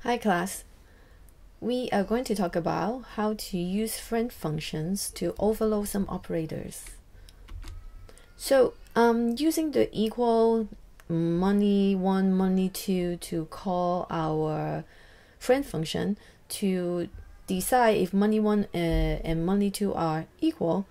Hi class. We are going to talk about how to use friend functions to overload some operators. So using the equal money1, money2 to call our friend function to decide if money1 and money2 are equal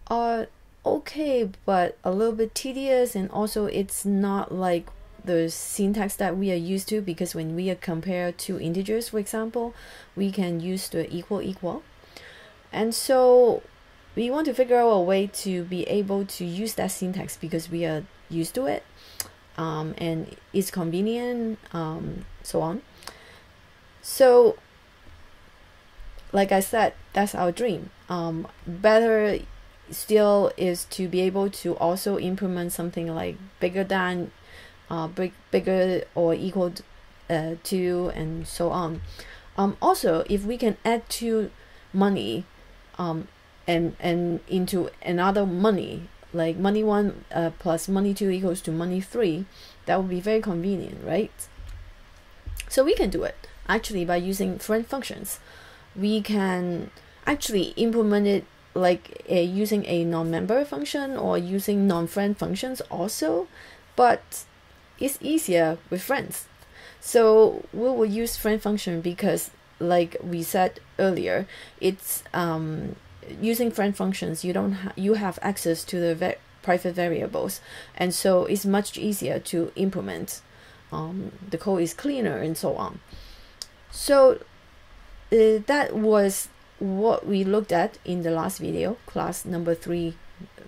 are okay, but a little bit tedious, and also it's not like the syntax that we are used to, because when we compare two integers, for example, we can use the equal, and so we want to figure out a way to be able to use that syntax because we are used to it, and it's convenient, so on. So like I said, that's our dream. Better still is to be able to also implement something like bigger than, bigger or equal to, and so on. Also, if we can add to money and into another money, like money1 plus money2 equals to money3, that would be very convenient, right? So we can do it actually by using friend functions. We can actually implement it like using a non-member function or using non-friend functions also, but it's easier with friends. So we will use friend function because, like we said earlier, it's using friend functions, you have access to the private variables, and so it's much easier to implement. The code is cleaner and so on. So that was what we looked at in the last video, class number 3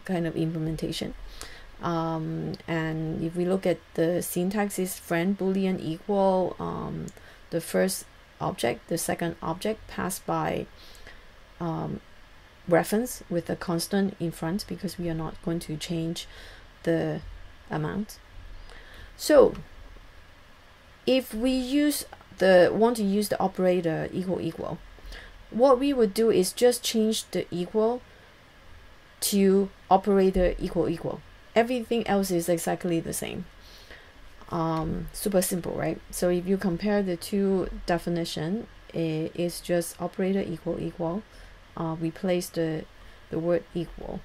kind of implementation. And if we look at the syntax, is friend boolean equal the first object, the second object passed by reference with a constant in front, because we are not going to change the amount. So if we want to use the operator equal, what we would do is just change the equal to operator equal. Everything else is exactly the same. Super simple, right? So if you compare the two definition, it's just operator equal. Replace the word equal,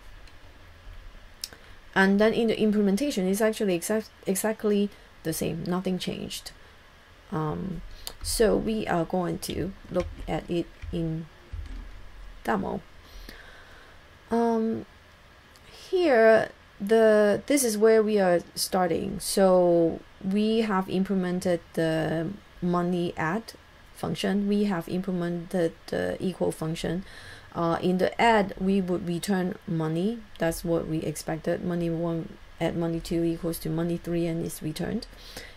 and then in the implementation it's actually exactly the same, nothing changed. So we are going to look at it in demo. Here this is where we are starting. So we have implemented the money add function, we have implemented the equal function. In the add, we would return money. That's what we expected. Money1 add money2 equals to money3 and is returned.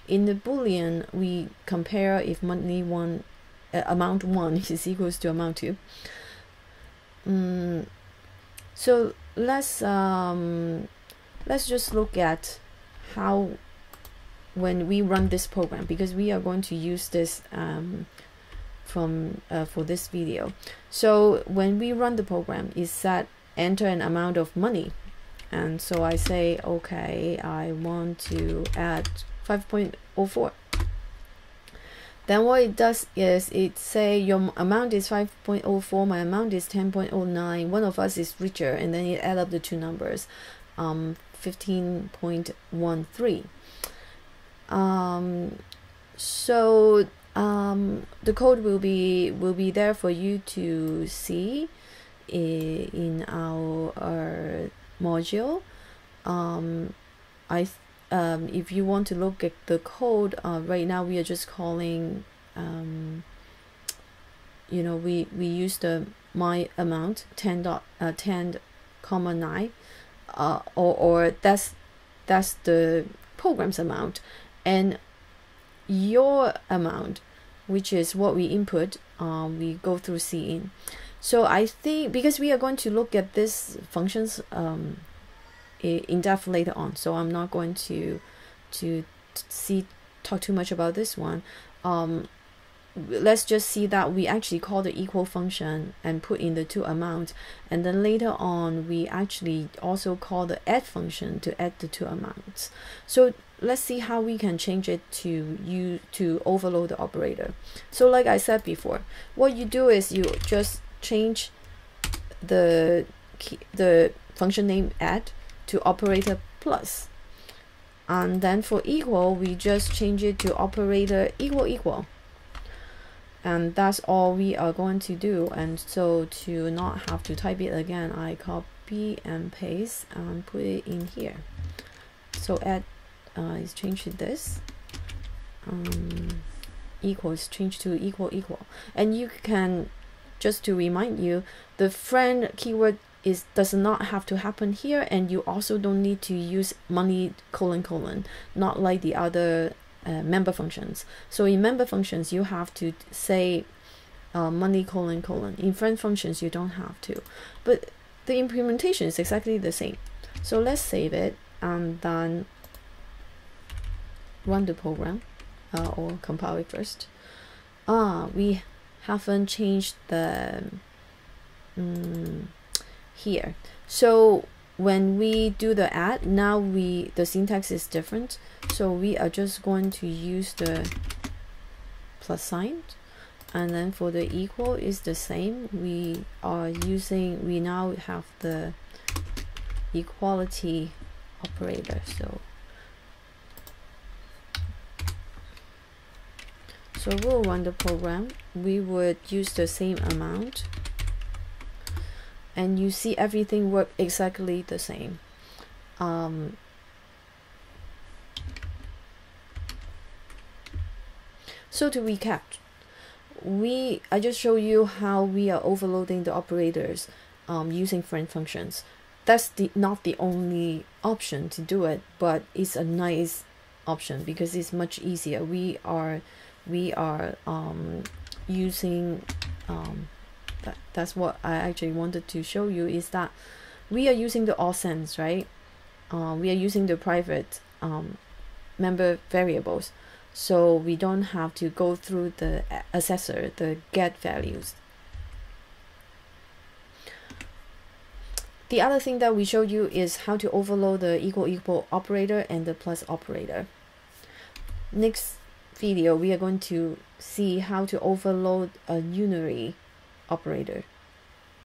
In the boolean, we compare if money1 amount 1 is equals to amount 2. So let's just look at how, when we run this program, because we are going to use this for this video. So when we run the program, it said enter an amount of money, and so I say okay, I want to add 5.04. Then what it does is it say your amount is 5.04, my amount is 10.09, one of us is richer, and then it add up the two numbers, 15.13. So the code will be there for you to see in our module. If you want to look at the code, right now we are just calling, we use the my amount 10.10,9, or that's the program's amount, and your amount, which is what we input, we go through cin. So I think because we are going to look at this functions in depth later on, so I'm not going to talk too much about this one. let's just see that we actually call the equal function and put in the two amounts, and then later on we actually also call the add function to add the two amounts. So let's see how we can change it to overload the operator. So like I said before, what you do is you just change the function name add to operator plus, and then for equal we just change it to operator equal, and that's all we are going to do. And so to not have to type it again, I copy and paste and put it in here. So add is changed to this, equal is changed to equal. And you can, just to remind you, the friend keyword does not have to happen here, and you also don't need to use money : not like the other member functions. So in member functions you have to say money : in friend functions you don't have to, but the implementation is exactly the same. So let's save it and then run the program, or compile it first. We haven't changed the here. So when we do the add, now the syntax is different. So we are just going to use the plus sign, and then for the equal is the same. We now have the equality operator. So we'll run the program. We would use the same amount, and you see everything work exactly the same. So to recap, I just show you how we are overloading the operators using friend functions. That's not the only option to do it, but it's a nice option because it's much easier. We are using that's what I actually wanted to show you, is that we are using the AuthSense, right? We are using the private member variables, so we don't have to go through the assessor, the get values. The other thing that we showed you is how to overload the equal operator and the plus operator. Next video we are going to see how to overload a unary operator.